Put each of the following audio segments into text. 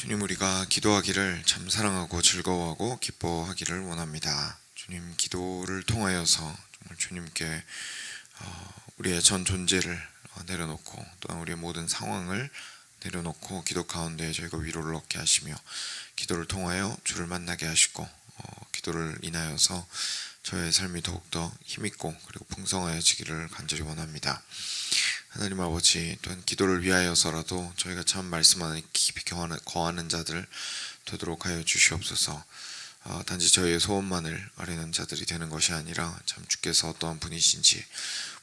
주님, 우리가 기도하기를 참 사랑하고 즐거워하고 기뻐하기를 원합니다. 주님, 기도를 통하여서 정말 주님께 우리의 전 존재를 내려놓고 또한 우리의 모든 상황을 내려놓고 기도 가운데 저희가 위로를 얻게 하시며 기도를 통하여 주를 만나게 하시고 기도를 인하여서 저의 삶이 더욱더 힘있고 그리고 풍성하여지기를 간절히 원합니다. 하나님 아버지, 또한 기도를 위하여서라도 저희가 참 말씀 안에 깊이 거하는 자들 되도록 하여 주시옵소서. 단지 저희의 소원만을 아뢰는 자들이 되는 것이 아니라 참 주께서 어떠한 분이신지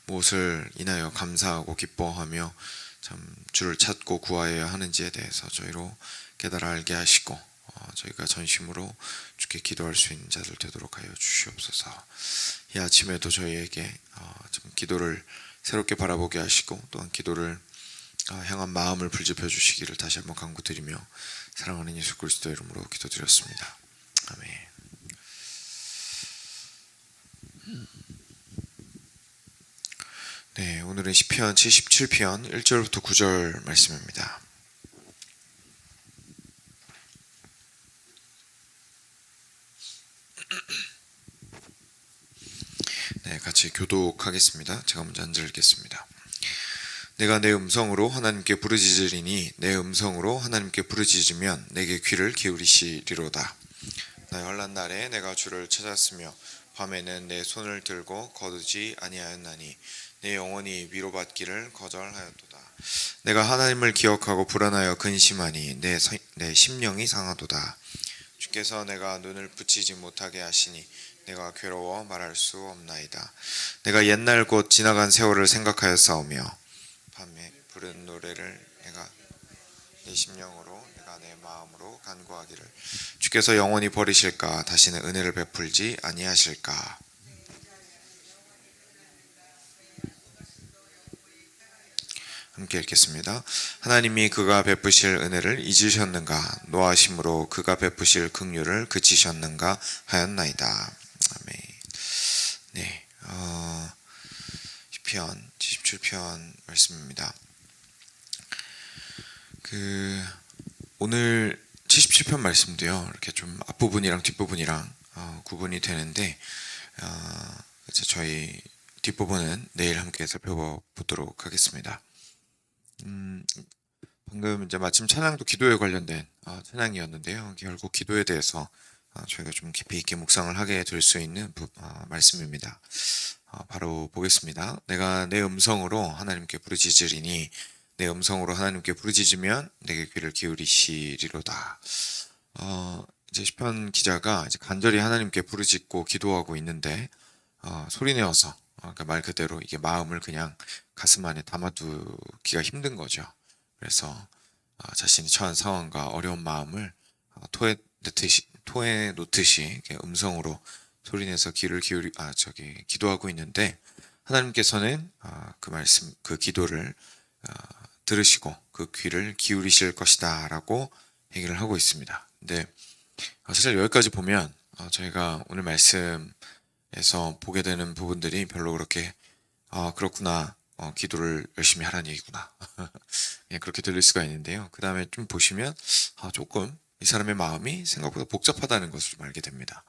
무엇을 인하여 감사하고 기뻐하며 참 주를 찾고 구하여야 하는지에 대해서 저희로 깨달아 알게 하시고 저희가 전심으로 주께 기도할 수 있는 자들 되도록 하여 주시옵소서. 이 아침에도 저희에게 좀 기도를 새롭게 바라보게 하시고 또한 기도를 향한 마음을 불집혀 주시기를 다시 한번 간구드리며 사랑하는 예수 그리스도 이름으로 기도드렸습니다. 아멘. 네, 오늘은 시편 77편 1절부터 9절 말씀입니다. 네, 같이 교독하겠습니다. 제가 먼저 한 절 읽겠습니다. 내가 내 음성으로 하나님께 부르짖으리니 내 음성으로 하나님께 부르짖으면 내게 귀를 기울이시리로다. 나의 환난 날에 내가 주를 찾았으며 밤에는 내 손을 들고 거두지 아니하였나니 내 영혼이 위로받기를 거절하였도다. 내가 하나님을 기억하고 불안하여 근심하니 내 심령이 상하도다. 주께서 내가 눈을 붙이지 못하게 하시니 내가 괴로워 말할 수 없나이다. 내가 옛날 곧 지나간 세월을 생각하여 싸우며 밤에 부른 노래를 내가 내 심령으로 내가 내 마음으로 간구하기를 주께서 영원히 버리실까 다시는 은혜를 베풀지 아니하실까. 함께 읽겠습니다. 하나님이 그가 베푸실 은혜를 잊으셨는가 노하심으로 그가 베푸실 긍휼을 그치셨는가 하였나이다. 아멘. 네, 시편 77편 말씀입니다. 오늘 77편 말씀도요 이렇게 좀 앞부분이랑 뒷부분이랑 구분이 되는데 저희 뒷부분은 내일 함께 살펴보도록 하겠습니다. 방금 이제 마침 찬양도 기도에 관련된 찬양이었는데요. 결국 기도에 대해서 저희가 좀 깊이 있게 묵상을 하게 될 수 있는 말씀입니다. 바로 보겠습니다. 내가 내 음성으로 하나님께 부르짖으리니 내 음성으로 하나님께 부르짖으면 내게 귀를 기울이시리로다. 이제 시편 기자가 이제 간절히 하나님께 부르짖고 기도하고 있는데 소리내어서 그러니까 말 그대로 이게 마음을 그냥 가슴 안에 담아두기가 힘든 거죠. 그래서 자신이 처한 상황과 어려운 마음을 토해 놓듯이 음성으로 소리내서 기도하고 있는데 하나님께서는 그 말씀, 그 기도를 들으시고 그 귀를 기울이실 것이다라고 얘기를 하고 있습니다. 근데 사실 여기까지 보면 저희가 오늘 말씀에서 보게 되는 부분들이 별로 그렇게 그렇구나. 기도를 열심히 하라는 얘기구나. 그렇게 들릴 수가 있는데요. 그 다음에 좀 보시면 조금 이 사람의 마음이 생각보다 복잡하다는 것을 좀 알게 됩니다.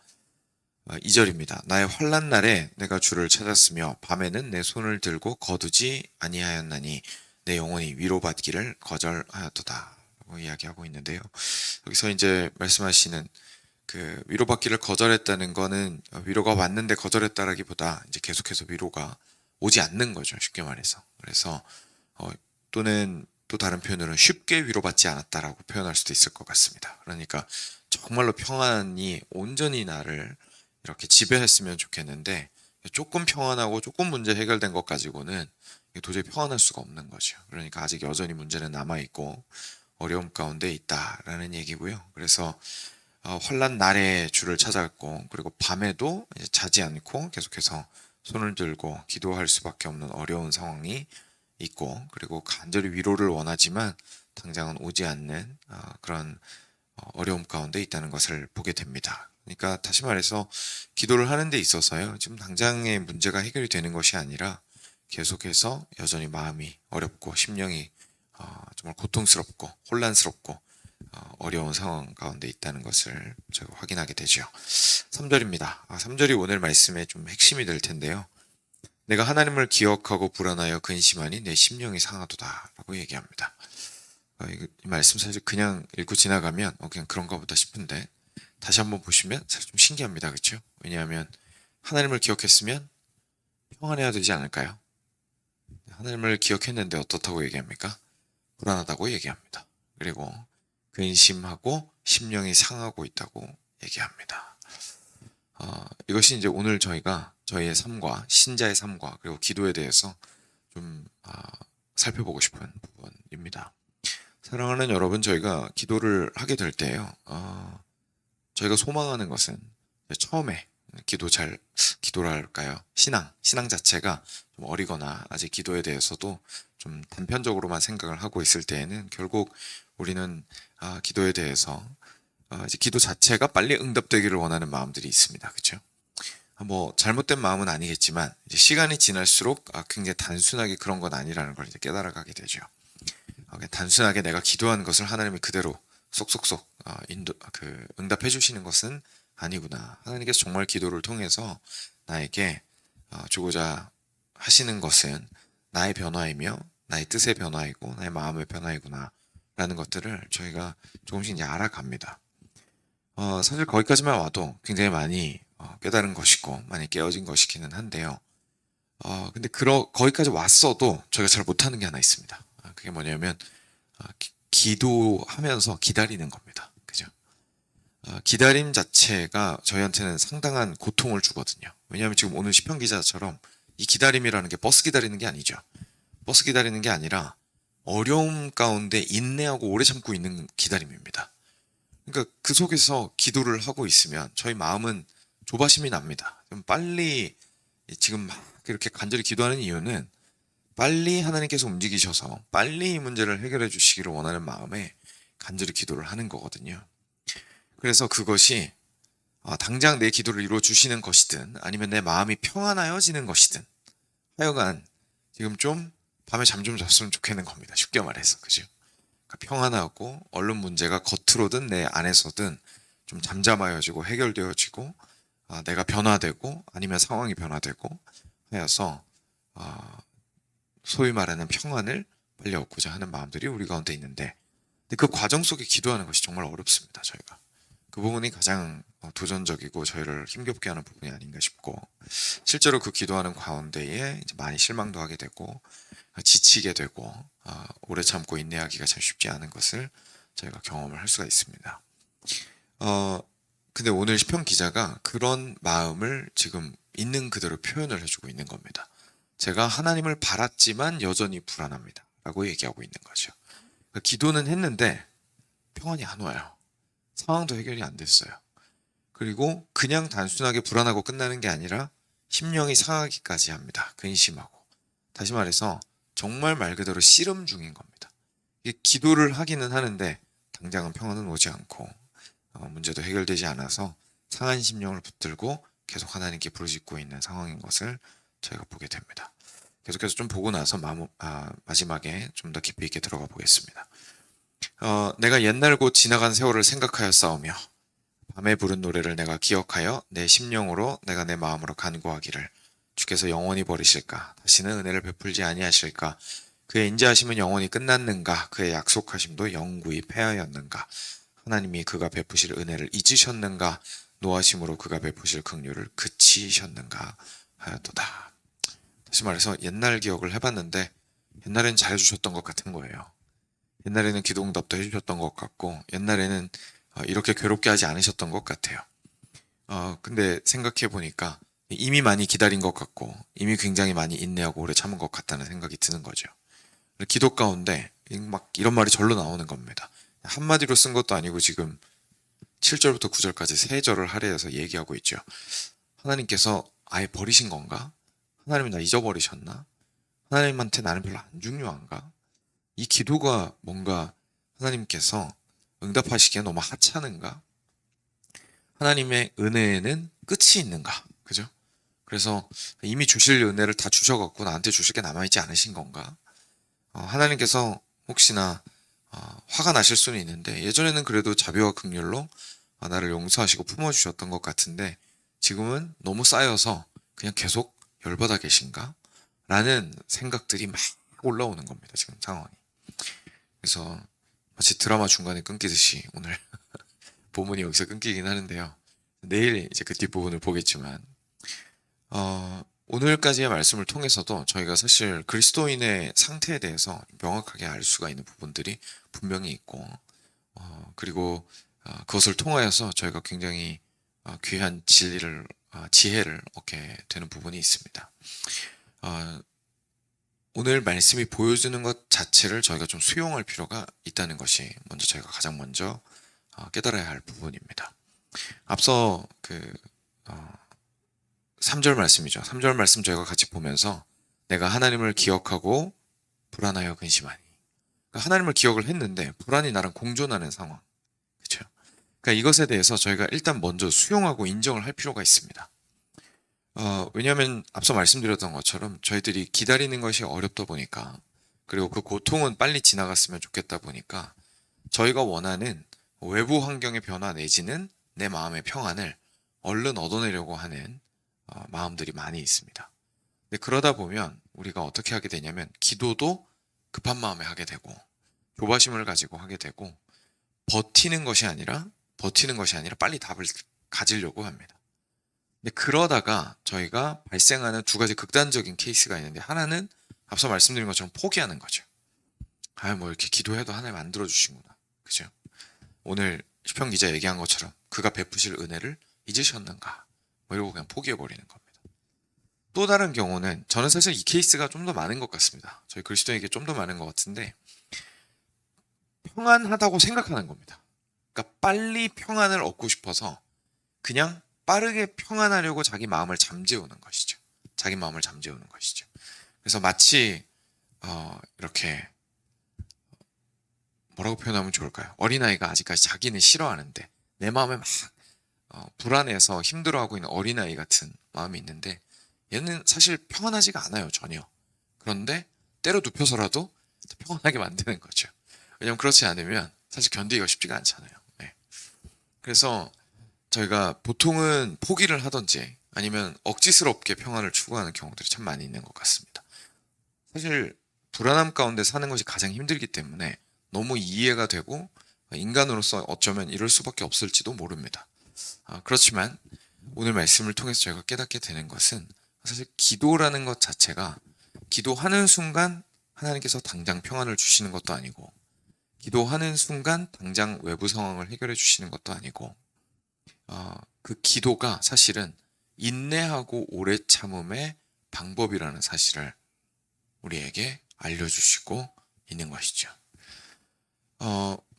2절입니다. 나의 환난 날에 내가 주를 찾았으며 밤에는 내 손을 들고 거두지 아니하였나니 내 영혼이 위로받기를 거절하였도다 라고 이야기하고 있는데요. 여기서 이제 말씀하시는 그 위로받기를 거절했다는 거는 위로가 왔는데 거절했다라기보다 이제 계속해서 위로가 오지 않는 거죠. 쉽게 말해서. 그래서 또는 또 다른 표현으로는 쉽게 위로받지 않았다라고 표현할 수도 있을 것 같습니다. 그러니까 정말로 평안이 온전히 나를 이렇게 지배했으면 좋겠는데 조금 평안하고 조금 문제 해결된 것 가지고는 도저히 평안할 수가 없는 거죠. 그러니까 아직 여전히 문제는 남아있고 어려움 가운데 있다라는 얘기고요. 그래서 환난 날에 주를 찾았고 그리고 밤에도 이제 자지 않고 계속해서 손을 들고 기도할 수밖에 없는 어려운 상황이 있고 그리고 간절히 위로를 원하지만 당장은 오지 않는 그런 어려움 가운데 있다는 것을 보게 됩니다. 그러니까 다시 말해서 기도를 하는 데 있어서요 지금 당장의 문제가 해결이 되는 것이 아니라 계속해서 여전히 마음이 어렵고 심령이 정말 고통스럽고 혼란스럽고 어려운 상황 가운데 있다는 것을 제가 확인하게 되죠. 3절입니다. 3절이 오늘 말씀의 좀 핵심이 될 텐데요. 내가 하나님을 기억하고 불안하여 근심하니 내 심령이 상하도다 라고 얘기합니다. 이 말씀 사실 그냥 읽고 지나가면 그냥 그런가 보다 싶은데 다시 한번 보시면 사실 좀 신기합니다. 그렇죠? 왜냐하면 하나님을 기억했으면 평안해야 되지 않을까요? 하나님을 기억했는데 어떻다고 얘기합니까? 불안하다고 얘기합니다. 그리고 근심하고 심령이 상하고 있다고 얘기합니다. 이것이 이제 오늘 저희가 저희의 삶과 신자의 삶과 그리고 기도에 대해서 좀 살펴보고 싶은 부분입니다. 사랑하는 여러분, 저희가 기도를 하게 될 때요, 저희가 소망하는 것은 처음에 기도랄까요? 신앙 자체가 좀 어리거나 아직 기도에 대해서도 좀 단편적으로만 생각을 하고 있을 때에는 결국 우리는 기도에 대해서 이제 기도 자체가 빨리 응답되기를 원하는 마음들이 있습니다. 그렇죠? 뭐 잘못된 마음은 아니겠지만 이제 시간이 지날수록 굉장히 단순하게 그런 건 아니라는 걸 이제 깨달아가게 되죠. 단순하게 내가 기도한 것을 하나님이 그대로 쏙쏙쏙 응답해 주시는 것은 아니구나. 하나님께서 정말 기도를 통해서 나에게 주고자 하시는 것은 나의 변화이며 나의 뜻의 변화이고 나의 마음의 변화이구나 라는 것들을 저희가 조금씩 이제 알아갑니다. 사실 거기까지만 와도 굉장히 많이 깨달은 것이고 많이 깨어진 것이기는 한데요. 근데 거기까지 왔어도 저희가 잘 못하는 게 하나 있습니다. 그게 뭐냐면 기도하면서 기다리는 겁니다. 그죠? 기다림 자체가 저희한테는 상당한 고통을 주거든요. 왜냐하면 지금 오늘 시편 기자처럼 이 기다림이라는 게 버스 기다리는 게 아니죠. 버스 기다리는 게 아니라 어려움 가운데 인내하고 오래 참고 있는 기다림입니다. 그러니까 그 속에서 기도를 하고 있으면 저희 마음은 조바심이 납니다. 좀 빨리 지금 막 이렇게 간절히 기도하는 이유는 빨리 하나님께서 움직이셔서 빨리 이 문제를 해결해 주시기를 원하는 마음에 간절히 기도를 하는 거거든요. 그래서 그것이 당장 내 기도를 이루어 주시는 것이든 아니면 내 마음이 평안하여지는 것이든 하여간 지금 좀 밤에 잠 좀 잤으면 좋겠는 겁니다. 쉽게 말해서. 그죠? 그러니까 평안하고 얼른 문제가 겉으로든 내 안에서든 좀 잠잠하여지고 해결되어지고 내가 변화되고 아니면 상황이 변화되고 하여서 소위 말하는 평안을 빨리 얻고자 하는 마음들이 우리 가운데 있는데 근데 그 과정 속에 기도하는 것이 정말 어렵습니다. 저희가 그 부분이 가장 도전적이고 저희를 힘겹게 하는 부분이 아닌가 싶고 실제로 그 기도하는 가운데에 이제 많이 실망도 하게 되고 지치게 되고 오래 참고 인내하기가 참 쉽지 않은 것을 저희가 경험을 할 수가 있습니다. 근데 오늘 시편 기자가 그런 마음을 지금 있는 그대로 표현을 해주고 있는 겁니다. 제가 하나님을 바랐지만 여전히 불안합니다. 라고 얘기하고 있는 거죠. 그러니까 기도는 했는데 평안이 안 와요. 상황도 해결이 안 됐어요. 그리고 그냥 단순하게 불안하고 끝나는 게 아니라 심령이 상하기까지 합니다. 근심하고. 다시 말해서 정말 말 그대로 씨름 중인 겁니다. 이게 기도를 하기는 하는데 당장은 평안은 오지 않고 문제도 해결되지 않아서 상한 심령을 붙들고 계속 하나님께 부르짖고 있는 상황인 것을 저희가 보게 됩니다. 계속해서 좀 보고 나서 마지막에 좀 더 깊이 있게 들어가 보겠습니다. 내가 옛날 곧 지나간 세월을 생각하여 싸우며 밤에 부른 노래를 내가 기억하여 내 심령으로 내가 내 마음으로 간구하기를 주께서 영원히 버리실까 다시는 은혜를 베풀지 아니하실까 그의 인자하심은 영원히 끝났는가 그의 약속하심도 영구히 패하였는가 하나님이 그가 베푸실 은혜를 잊으셨는가 노하심으로 그가 베푸실 긍휼을 그치셨는가 하였도다. 다시 말해서 옛날 기억을 해봤는데 옛날엔 잘해주셨던 것 같은 거예요. 옛날에는 기도응답도 해주셨던 것 같고 옛날에는 이렇게 괴롭게 하지 않으셨던 것 같아요. 근데 생각해 보니까 이미 많이 기다린 것 같고 이미 굉장히 많이 인내하고 오래 참은 것 같다는 생각이 드는 거죠. 기도 가운데 막 이런 말이 절로 나오는 겁니다. 한마디로 쓴 것도 아니고 지금 7절부터 9절까지 세 절을 할애해서 얘기하고 있죠. 하나님께서 아예 버리신 건가? 하나님이 나 잊어버리셨나? 하나님한테 나는 별로 안 중요한가? 이 기도가 뭔가 하나님께서 응답하시기에 너무 하찮은가? 하나님의 은혜에는 끝이 있는가? 그죠? 그래서 이미 주실 은혜를 다 주셔갖고 나한테 주실 게 남아있지 않으신 건가? 하나님께서 혹시나 화가 나실 수는 있는데 예전에는 그래도 자비와 긍휼로 나를 용서하시고 품어주셨던 것 같은데 지금은 너무 쌓여서 그냥 계속 열받아 계신가? 라는 생각들이 막 올라오는 겁니다. 지금 상황이. 그래서 마치 드라마 중간에 끊기듯이 오늘 본문이 여기서 끊기긴 하는데요. 내일 이제 그 뒷부분을 보겠지만 오늘까지의 말씀을 통해서도 저희가 사실 그리스도인의 상태에 대해서 명확하게 알 수가 있는 부분들이 분명히 있고 그리고 그것을 통하여서 저희가 굉장히 귀한 진리를 지혜를 얻게 되는 부분이 있습니다. 오늘 말씀이 보여주는 것 자체를 저희가 좀 수용할 필요가 있다는 것이 먼저 저희가 가장 먼저 깨달아야 할 부분입니다. 앞서 3절 말씀이죠. 3절 말씀 저희가 같이 보면서 내가 하나님을 기억하고 불안하여 근심하니. 그러니까 하나님을 기억을 했는데 불안이 나랑 공존하는 상황. 그렇죠? 그러니까 이것에 대해서 저희가 일단 먼저 수용하고 인정을 할 필요가 있습니다. 왜냐하면 앞서 말씀드렸던 것처럼 저희들이 기다리는 것이 어렵다 보니까 그리고 그 고통은 빨리 지나갔으면 좋겠다 보니까 저희가 원하는 외부 환경의 변화 내지는 내 마음의 평안을 얼른 얻어내려고 하는 마음들이 많이 있습니다. 근데 그러다 보면 우리가 어떻게 하게 되냐면 기도도 급한 마음에 하게 되고 조바심을 가지고 하게 되고 버티는 것이 아니라 빨리 답을 가지려고 합니다. 근데 그러다가 저희가 발생하는 두 가지 극단적인 케이스가 있는데 하나는 앞서 말씀드린 것처럼 포기하는 거죠. 뭐 이렇게 기도해도 하나님 안 들어주시구나. 그죠? 오늘 시편 기자 얘기한 것처럼 그가 베푸실 은혜를 잊으셨는가? 뭐 이러고 그냥 포기해버리는 겁니다. 또 다른 경우는 저는 사실 이 케이스가 좀 더 많은 것 같습니다. 저희 그리스도에게 좀 더 많은 것 같은데 평안하다고 생각하는 겁니다. 그러니까 빨리 평안을 얻고 싶어서 그냥 빠르게 평안하려고 자기 마음을 잠재우는 것이죠. 자기 마음을 잠재우는 것이죠. 그래서 마치 이렇게 뭐라고 표현하면 좋을까요? 어린아이가 아직까지 자기는 싫어하는데 내 마음에 막 불안해서 힘들어하고 있는 어린아이 같은 마음이 있는데 얘는 사실 평안하지가 않아요. 전혀. 그런데 때려 눕혀서라도 평안하게 만드는 거죠. 왜냐면 그렇지 않으면 사실 견디기가 쉽지가 않잖아요. 네. 그래서 저희가 보통은 포기를 하든지 아니면 억지스럽게 평안을 추구하는 경우들이 참 많이 있는 것 같습니다. 사실 불안함 가운데 사는 것이 가장 힘들기 때문에 너무 이해가 되고 인간으로서 어쩌면 이럴 수밖에 없을지도 모릅니다. 그렇지만 오늘 말씀을 통해서 저희가 깨닫게 되는 것은 사실 기도라는 것 자체가 기도하는 순간 하나님께서 당장 평안을 주시는 것도 아니고 기도하는 순간 당장 외부 상황을 해결해 주시는 것도 아니고 그 기도가 사실은 인내하고 오래 참음의 방법이라는 사실을 우리에게 알려주시고 있는 것이죠.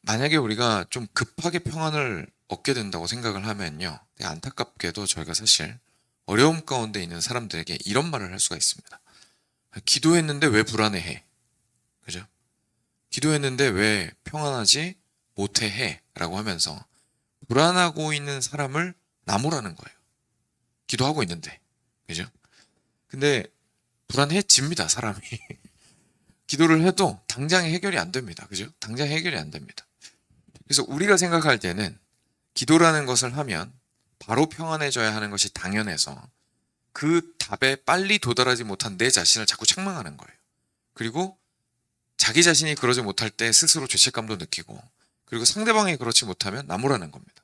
만약에 우리가 좀 급하게 평안을 얻게 된다고 생각을 하면요. 안타깝게도 저희가 사실 어려움 가운데 있는 사람들에게 이런 말을 할 수가 있습니다. 기도했는데 왜 불안해해? 그죠? 기도했는데 왜 평안하지 못해 해? 라고 하면서 불안하고 있는 사람을 나무라는 거예요. 기도하고 있는데. 그죠? 근데 불안해집니다, 사람이. 기도를 해도 당장 해결이 안 됩니다. 그죠? 당장 해결이 안 됩니다. 그래서 우리가 생각할 때는 기도라는 것을 하면 바로 평안해져야 하는 것이 당연해서 그 답에 빨리 도달하지 못한 내 자신을 자꾸 책망하는 거예요. 그리고 자기 자신이 그러지 못할 때 스스로 죄책감도 느끼고 그리고 상대방이 그렇지 못하면 나무라는 겁니다.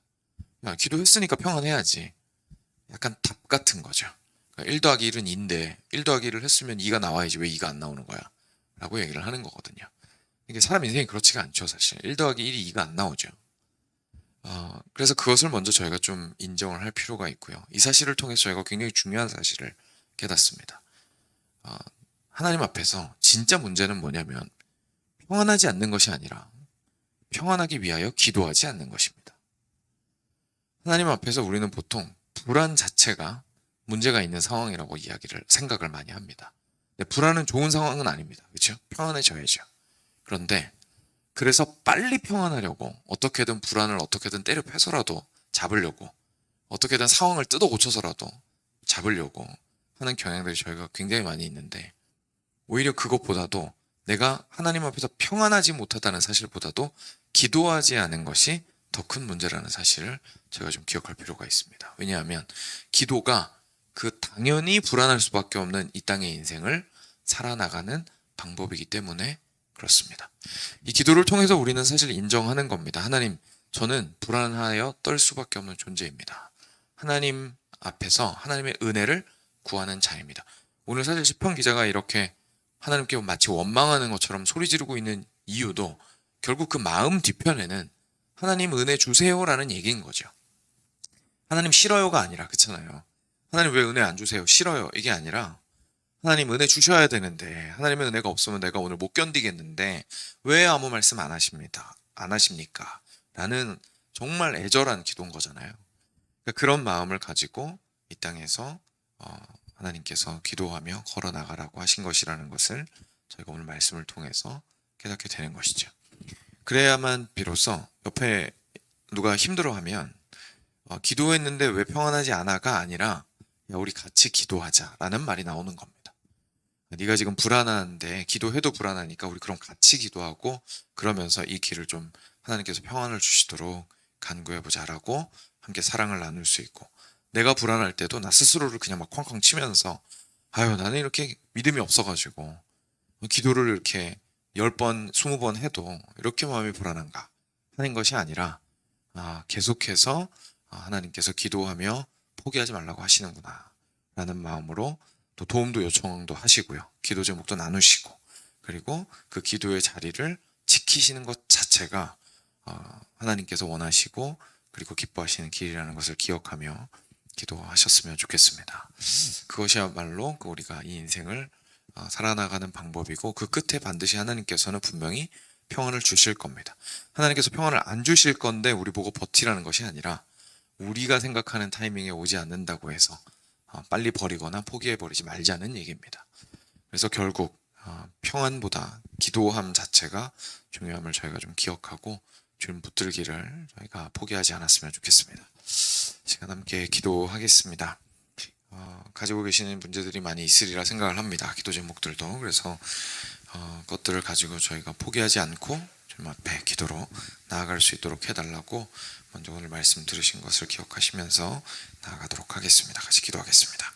야, 기도했으니까 평안해야지. 약간 답 같은 거죠. 1 더하기 1은 2인데 1 더하기 1을 했으면 2가 나와야지 왜 2가 안 나오는 거야? 라고 얘기를 하는 거거든요. 이게 사람 인생이 그렇지가 않죠, 사실. 1 더하기 1이 2가 안 나오죠. 그래서 그것을 먼저 저희가 좀 인정을 할 필요가 있고요. 이 사실을 통해서 저희가 굉장히 중요한 사실을 깨닫습니다. 하나님 앞에서 진짜 문제는 뭐냐면 평안하지 않는 것이 아니라 평안하기 위하여 기도하지 않는 것입니다. 하나님 앞에서 우리는 보통 불안 자체가 문제가 있는 상황이라고 생각을 많이 합니다. 근데 불안은 좋은 상황은 아닙니다. 그렇죠? 평안해져야죠. 그런데 그래서 빨리 평안하려고 어떻게든 불안을 어떻게든 때려 패서라도 잡으려고 어떻게든 상황을 뜯어 고쳐서라도 잡으려고 하는 경향들이 저희가 굉장히 많이 있는데 오히려 그것보다도 내가 하나님 앞에서 평안하지 못하다는 사실보다도 기도하지 않은 것이 더 큰 문제라는 사실을 제가 좀 기억할 필요가 있습니다. 왜냐하면 기도가 그 당연히 불안할 수밖에 없는 이 땅의 인생을 살아나가는 방법이기 때문에 그렇습니다. 이 기도를 통해서 우리는 사실 인정하는 겁니다. 하나님, 저는 불안하여 떨 수밖에 없는 존재입니다. 하나님 앞에서 하나님의 은혜를 구하는 자입니다. 오늘 사실 시편 기자가 이렇게 하나님께 마치 원망하는 것처럼 소리 지르고 있는 이유도 결국 그 마음 뒤편에는 하나님 은혜 주세요라는 얘기인 거죠. 하나님 싫어요가 아니라, 그렇잖아요. 하나님 왜 은혜 안 주세요? 싫어요. 이게 아니라 하나님 은혜 주셔야 되는데, 하나님의 은혜가 없으면 내가 오늘 못 견디겠는데 왜 아무 말씀 안 하십니다. 안 하십니까? 라는 정말 애절한 기도인 거잖아요. 그러니까 그런 마음을 가지고 이 땅에서 하나님께서 기도하며 걸어 나가라고 하신 것이라는 것을 저희가 오늘 말씀을 통해서 깨닫게 되는 것이죠. 그래야만 비로소 옆에 누가 힘들어하면 기도했는데 왜 평안하지 않아가 아니라, 야, 우리 같이 기도하자라는 말이 나오는 겁니다. 네가 지금 불안한데 기도해도 불안하니까 우리 그럼 같이 기도하고 그러면서 이 길을 좀 하나님께서 평안을 주시도록 간구해보자라고 함께 사랑을 나눌 수 있고, 내가 불안할 때도 나 스스로를 그냥 막 쾅쾅 치면서 아유, 나는 이렇게 믿음이 없어가지고 기도를 이렇게 10번, 20번 해도 이렇게 마음이 불안한가 하는 것이 아니라, 계속해서 하나님께서 기도하며 포기하지 말라고 하시는구나 라는 마음으로 또 도움도 요청도 하시고요. 기도 제목도 나누시고, 그리고 그 기도의 자리를 지키시는 것 자체가 하나님께서 원하시고 그리고 기뻐하시는 길이라는 것을 기억하며 기도하셨으면 좋겠습니다. 그것이야말로 우리가 이 인생을 살아나가는 방법이고, 그 끝에 반드시 하나님께서는 분명히 평안을 주실 겁니다. 하나님께서 평안을 안 주실 건데 우리 보고 버티라는 것이 아니라, 우리가 생각하는 타이밍에 오지 않는다고 해서 빨리 버리거나 포기해버리지 말자는 얘기입니다. 그래서 결국 평안보다 기도함 자체가 중요함을 저희가 좀 기억하고 주님 붙들기를 저희가 포기하지 않았으면 좋겠습니다. 시간 함께 기도하겠습니다. 가지고 계시는 문제들이 많이 있으리라 생각을 합니다. 기도 제목들도. 그래서 것들을 가지고 저희가 포기하지 않고 주님 앞에 기도로 나아갈 수 있도록 해달라고 먼저 오늘 말씀 들으신 것을 기억하시면서 나아가도록 하겠습니다. 같이 기도하겠습니다.